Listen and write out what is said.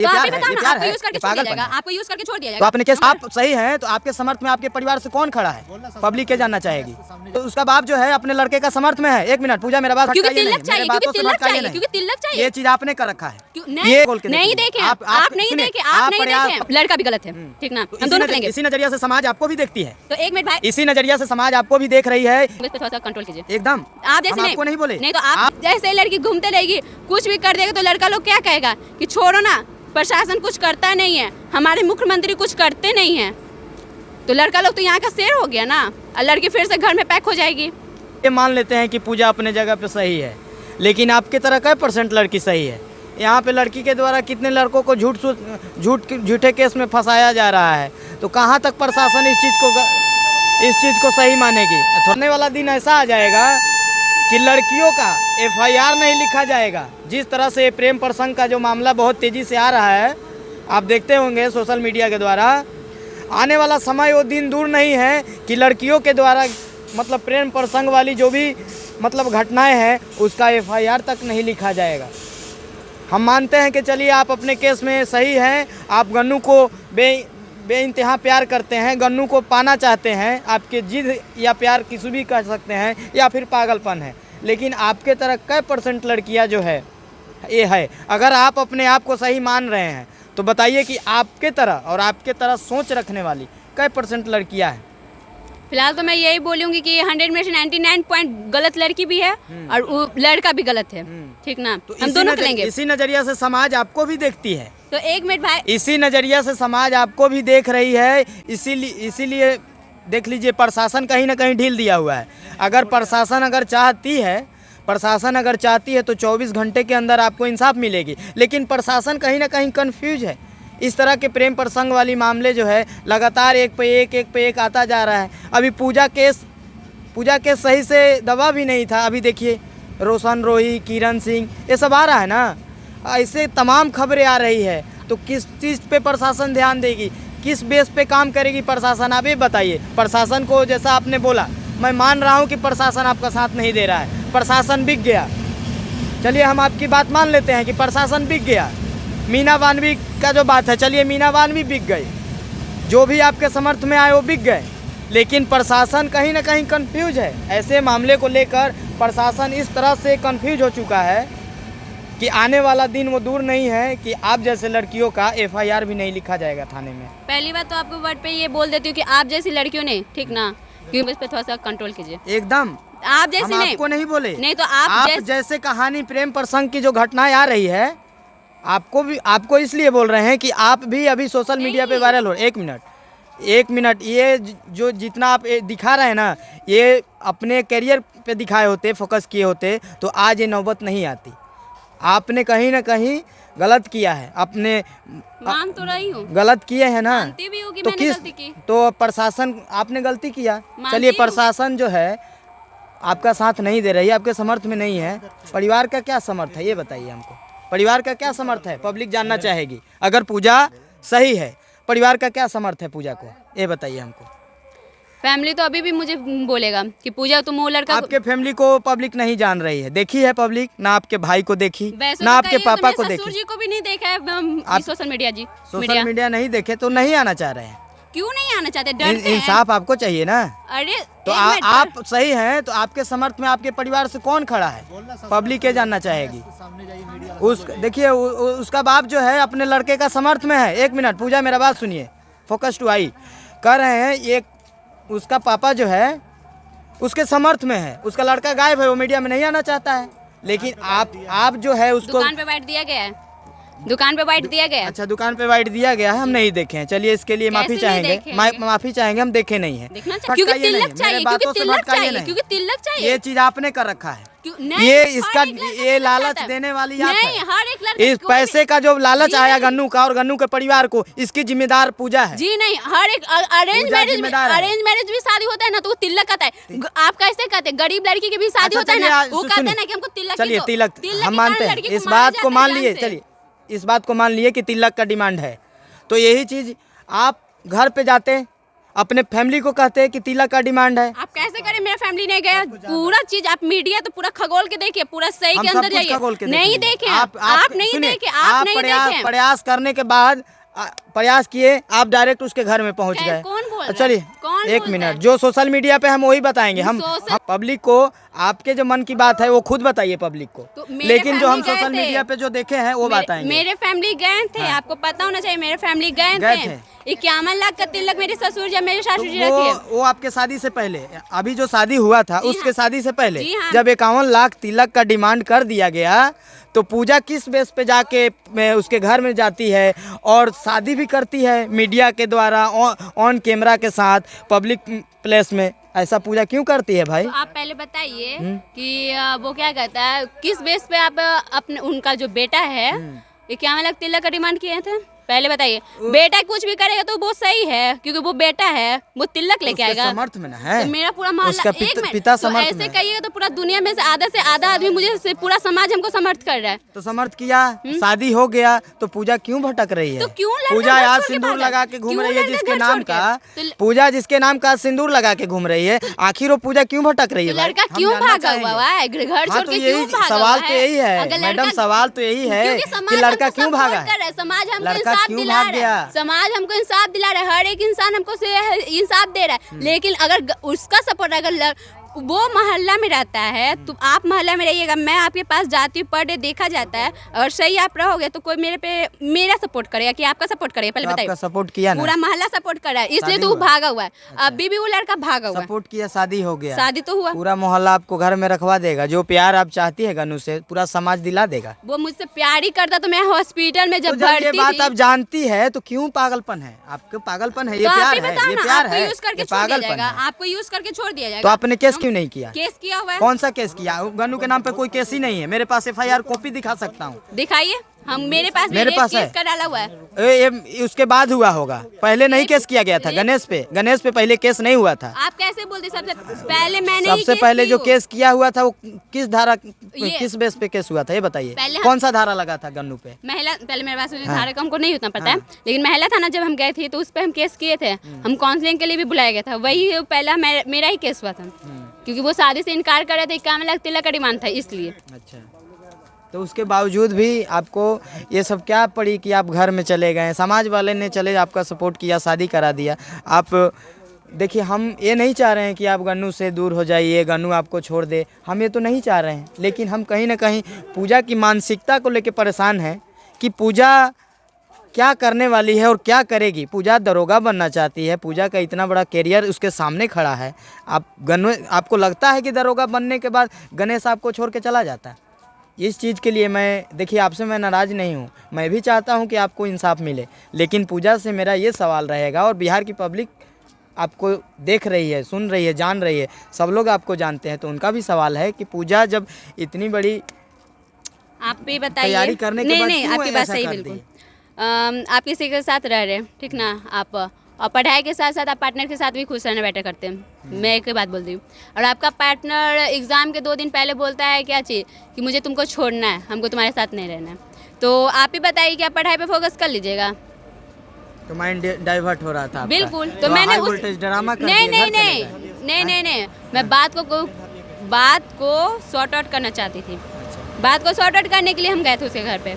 तो आप ही बताओ ना, आपको यूज करके छोड़ दिया जाएगा, आपको यूज करके छोड़ दिया जाएगा। तो आपने केस आप सही हैं तो आपके समर्थ में आपके परिवार से कौन खड़ा है, पब्लिक के जानना चाहेगी। तो उसका बाप जो है अपने लड़के का समर्थ में है। एक मिनट पूजा मेरा बात, क्योंकि तिलक चाहिए, क्योंकि तिलक चाहिए, क्योंकि तिलक चाहिए। ये चीज आपने कर रखा है, ये नहीं देखे आप नहीं देखे, आप नहीं देखे। लड़का भी गलत है, ठीक ना, हम दोनों करेंगे। इसी नजरिया से समाज आपको भी देखती है। तो एक मिनट भाई, इसी नजरिया से समाज आपको भी देख रही है। इस पे थोड़ा सा कंट्रोल कीजिए एकदम आप जैसे आपको नहीं बोले, नहीं तो आप जैसे लड़की घूमते रहेगी, कुछ भी कर देगा तो लड़का लोग क्या कहेगा कि छोड़ो ना, प्रशासन कुछ करता नहीं है, हमारे मुख्यमंत्री कुछ करते नहीं है, तो लड़का लोग तो यहाँ का शेर हो गया ना, और लड़की फिर से घर में पैक हो जाएगी। ये मान लेते हैं कि पूजा अपने जगह पे सही है, लेकिन आपकी तरह कई % लड़की सही है। यहाँ पे लड़की के द्वारा कितने लड़कों को झूठे केस में फंसाया जा रहा है, तो कहाँ तक प्रशासन इस चीज़ को सही मानेगी। थोड़ने वाला दिन ऐसा आ जाएगा कि लड़कियों का FIR नहीं लिखा जाएगा। जिस तरह से प्रेम प्रसंग का जो मामला बहुत तेज़ी से आ रहा है, आप देखते होंगे सोशल मीडिया के द्वारा, आने वाला समय वो दिन दूर नहीं है कि लड़कियों के द्वारा मतलब प्रेम प्रसंग वाली जो भी मतलब घटनाएं हैं उसका FIR तक नहीं लिखा जाएगा। हम मानते हैं कि चलिए आप अपने केस में सही हैं, आप गन्नू को बेइंतहा प्यार करते हैं, गन्नू को पाना चाहते हैं, आपके जिद या प्यार किसी भी कह सकते हैं या फिर पागलपन है, लेकिन आपके तरह कई % लड़कियां जो है ये है। अगर आप अपने आप को सही मान रहे हैं तो बताइए कि आपके तरह और आपके तरह सोच रखने वाली कई % लड़कियां हैं। फिलहाल तो मैं यही बोलूँगी कि 100 में से 99 पॉइंट गलत लड़की भी है और वो लड़का भी गलत है, ठीक ना, तो हम दोनों करेंगे। इसी नज़रिया से समाज आपको भी देखती है। तो एक मिनट भाई, इसी नज़रिया से समाज आपको भी देख रही है, इसीलिए देख लीजिए प्रशासन कहीं ना कहीं ढील दिया हुआ है। अगर प्रशासन अगर चाहती है तो 24 घंटे के अंदर आपको इंसाफ मिलेगी, लेकिन प्रशासन कहीं ना कहीं कंफ्यूज है। इस तरह के प्रेम प्रसंग वाली मामले जो है लगातार एक पे एक आता जा रहा है। अभी पूजा केस सही से दबा भी नहीं था, अभी देखिए रोशन रोही, किरण सिंह, ये सब आ रहा है ना, ऐसे तमाम खबरें आ रही है। तो किस चीज़ पे प्रशासन ध्यान देगी, किस बेस पे काम करेगी प्रशासन, आप ये बताइए। प्रशासन को जैसा आपने बोला, मैं मान रहा हूँ कि प्रशासन आपका साथ नहीं दे रहा है, प्रशासन बिक गया। चलिए हम आपकी बात मान लेते हैं कि प्रशासन बिक गया। मीना वानवी का जो बात है, चलिए मीना वानवी बिक गई, जो भी आपके समर्थ में आए वो बिक गए, लेकिन प्रशासन कहीं ना कहीं कंफ्यूज है। ऐसे मामले को लेकर प्रशासन इस तरह से कंफ्यूज हो चुका है कि आने वाला दिन वो दूर नहीं है कि आप जैसे लड़कियों का FIR भी नहीं लिखा जाएगा थाने में। पहली बात तो आपको वर्ड पे ये बोल देती हूँ कि आप जैसी लड़कियों ने, ठीक ना, क्योंकि इस पे थोड़ा सा कंट्रोल कीजिए। एकदम आप जैसे हम आपको नहीं बोले, नहीं तो आप जैसे कहानी प्रेम प्रसंग की जो घटनाएं आ रही है, आपको इसलिए बोल रहे हैं कि आप भी अभी सोशल मीडिया पे वायरल हो। एक मिनट, ये जो जितना आप दिखा रहे हैं ना, ये अपने करियर पे दिखाए होते, फोकस किए होते तो आज ये नौबत नहीं आती। आपने कहीं ना कहीं गलत किया है, अपने मान तो रही हूँ, गलत किए हैं ना, मानती भी हूँ कि तो मैंने गलती की। तो प्रशासन आपने गलती किया, चलिए प्रशासन जो है आपका साथ नहीं दे रही है, आपके समर्थ में नहीं है। परिवार का क्या समर्थ है ये बताइए हमको, परिवार का क्या समर्थ है, पब्लिक जानना चाहेगी। अगर पूजा सही है, परिवार का क्या समर्थ है पूजा को, ये बताइए हमको। फैमिली तो अभी भी मुझे बोलेगा कि पूजा तुम वो लड़का, आपके फैमिली को पब्लिक नहीं जान रही है, देखी है पब्लिक ना, आपके भाई को देखी ना, आपके पापा को देखी, ससुर जी को भी नहीं देखा है। सोशल मीडिया नहीं देखे तो नहीं आना चाह रहे हैं। क्यों नहीं आना चाहते, डरते हैं। इंसाफ आपको चाहिए ना। अरे तो आप सही हैं तो आपके समर्थ में आपके परिवार से कौन खड़ा है, पब्लिक ये जानना चाहेगी। देखिए उसका बाप जो है अपने लड़के का समर्थ में है। एक मिनट पूजा मेरा बात सुनिए, फोकस टू आई कर रहे हैं। एक उसका पापा जो है उसके समर्थ में है, उसका लड़का गायब है, वो मीडिया में नहीं आना चाहता है, लेकिन आप जो है उसको दुकान पे बाइट दिया गया है, दुकान पे बाइट दिया गया। अच्छा दुकान पे बाइट दिया गया है, हम नहीं देखे हैं, चलिए इसके लिए माफी चाहेंगे, हम देखे नहीं है। क्योंकि तिलक चाहिए, क्योंकि तिलक चाहिए, ये चीज आपने कर रखा है। ये लालच देने वाली आप है। हर एक लड़का, इस पैसे का जो लालच आया गन्नू का और गन्नू के परिवार को, इसकी जिम्मेदार पूजा है। जी नहीं, हर एक अरेंज मैरिज भी शादी होता है ना तो वो तिलक आता है। आप कैसे कहते हैं, गरीब लड़की की भी शादी होता है ना, वो कहते हैं ना कि हमको तिलक। चलिए तिलक हम मानते हैं, इस बात को मान लिए, चलिए इस बात को मान लिए कि तिलक का डिमांड है, तो यही चीज आप घर पे जाते अपने फैमिली को कहते हैं कि तिलक का डिमांड है। आप कैसे करें, मेरा फैमिली नहीं गया, पूरा चीज आप मीडिया तो पूरा खगोल के देखिए, पूरा सही के अंदर जाइए, नहीं देखे आप नहीं देखे, आप नहीं देखे, प्रयास करने के बाद प्रयास किए, आप डायरेक्ट उसके घर में पहुंच गए। कौन बोल रहा है? चलिए एक मिनट, जो सोशल मीडिया पे हम वही बताएंगे, हम पब्लिक को आपके जो मन की बात है वो खुद बताइए पब्लिक को, लेकिन जो हम सोशल मीडिया पे जो देखे हैं वो बताएंगे। मेरे फैमिली गए थे, आपको पता होना चाहिए, मेरे फैमिली गए थे। 51 लाख का तिलक मेरे ससुर या मेरे सासू जी रखे। वो आपके शादी से पहले, अभी जो शादी हुआ था उसके शादी से पहले हाँ। जब 51 लाख तिलक का डिमांड कर दिया गया, तो पूजा किस बेस पे जाके उसके घर में जाती है और शादी भी करती है मीडिया के द्वारा ऑन कैमरा के साथ पब्लिक प्लेस में? ऐसा पूजा क्यों करती है भाई? तो आप पहले बताइए कि वो क्या कहता है, किस बेस पे आप अपने उनका जो बेटा है 51 लाख तिलक का डिमांड किए थे? पहले बताइए, बेटा कुछ भी करेगा तो वो सही है, क्योंकि वो बेटा है, वो तिलक लेके आएगा, समर्थ में ना है। तो मेरा पूरा मोहल्ला पिता तो ऐसे कहिएगा तो पूरा दुनिया में से आधा आदमी मुझे, पूरा समाज हमको समर्थ कर रहा है। तो समर्थ किया, शादी हो गया, तो पूजा क्यों भटक रही है? तो क्यों पूजा आज सिंदूर लगा के घूम रही है, जिसके नाम का पूजा, जिसके नाम का सिंदूर लगा के घूम रही है, आखिर वो पूजा क्यों भटक रही है? लड़का क्यों भागा हुआ है घर छोड़ के? क्यों भागा? सवाल तो यही है मैडम, सवाल तो यही है कि लड़का क्यों भागा है? समाज हमको इंसाफ दिला रहा है, समाज हमको इंसाफ दिला रहा है, हर एक इंसान हमको इंसाफ दे रहा है। लेकिन अगर उसका सपोर्ट, अगर वो मोहल्ला में रहता है तो आप मोहल्ला में रहिएगा, मैं आपके पास जाती हूँ, पर डे देखा जाता है, और सही आप रहोगे तो कोई मेरा सपोर्ट करेगा कि आपका सपोर्ट करेगा? पहले बताइए। सपोर्ट किया ना? पूरा मोहल्ला सपोर्ट कर रहा है, इसलिए तो वो भागा हुआ है। अभी भी वो लड़का भागा हुआ है। सपोर्ट किया, शादी हो गया, शादी तो हुआ, पूरा मोहल्ला आपको घर में रखवा देगा। जो प्यार आप चाहती है गन्नू से, पूरा समाज दिला देगा। वो मुझसे प्यार ही करता तो मैं हॉस्पिटल में जब भर्ती ये बात आप जानती है तो क्यों पागलपन है? आपको पागलपन है, ये प्यार है, ये प्यार है, ये पागलपन है। आपको यूज करके छोड़ दिया जाएगा। तो आपने केस क्यों नहीं किया? केस किया हुआ है। कौन सा केस किया? गन्नू के नाम पे कोई केस ही नहीं है। मेरे पास FIR कॉपी दिखा सकता हूँ। दिखाइए, हम मेरे पास केस का डाला हुआ है। ये उसके बाद हुआ होगा, पहले नहीं केस किया गया था। गणेश पे पहले केस नहीं हुआ था। आप कैसे बोलते? सबसे पहले मैंने सबसे पहले जो केस किया हुआ था वो किस धारा, किस बेस पे केस हुआ था ये बताइए? कौन सा धारा लगा था गन्नू पे? महिला, पहले मेरे पास धारा का हमको नहीं उतना पता है, लेकिन महिला थाना जब हम गए थे तो उस पर हम केस किए थे। हम काउंसलिंग के लिए भी बुलाया गया था, वही पहला मेरा ही केस हुआ था, क्योंकि वो शादी से इनकार कर रहे थे, 51 लाख तिलक का डिमांड था, इसलिए। अच्छा, तो उसके बावजूद भी आपको ये सब क्या पड़ी कि आप घर में चले गए? समाज वाले ने चले आपका सपोर्ट किया, शादी करा दिया। आप देखिए, हम ये नहीं चाह रहे हैं कि आप गन्नू से दूर हो जाइए, गन्नू आपको छोड़ दे, हम ये तो नहीं चाह रहे हैं, लेकिन हम कहीं ना कहीं पूजा की मानसिकता को लेकर परेशान हैं कि पूजा क्या करने वाली है और क्या करेगी। पूजा दरोगा बनना चाहती है, पूजा का इतना बड़ा कैरियर उसके सामने खड़ा है। आपको लगता है कि दरोगा बनने के बाद गणेश आपको छोड़ के चला जाता है? इस चीज़ के लिए देखिए, आपसे मैं नाराज़ नहीं हूँ, मैं भी चाहता हूँ कि आपको इंसाफ मिले, लेकिन पूजा से मेरा ये सवाल रहेगा, और बिहार की पब्लिक आपको देख रही है, सुन रही है, जान रही है, सब लोग आपको जानते हैं, तो उनका भी सवाल है कि पूजा जब इतनी बड़ी आप भी बताइए, तैयारी करने के बाद नहीं, आपकी बात सही, बिल्कुल। आप किसी के साथ रह रहे हैं, ठीक ना, आप और पढ़ाई के साथ साथ आप पार्टनर के साथ भी खुश रहना बेटर करते हैं। मैं एक बात बोलती हूँ, और आपका पार्टनर एग्ज़ाम के 2 दिन पहले बोलता है क्या चीज़ कि मुझे तुमको छोड़ना है, हमको तुम्हारे साथ नहीं रहना है, तो आप ही बताइए कि आप पढ़ाई पे फोकस कर लीजिएगा? तो माइंड डाइवर्ट हो रहा था। बिल्कुल, तो मैंने ड्रामा नहीं, मैं बात को सॉर्ट आउट करना चाहती थी। बात को सॉर्ट आउट करने के लिए हम गए थे उसके घर पे।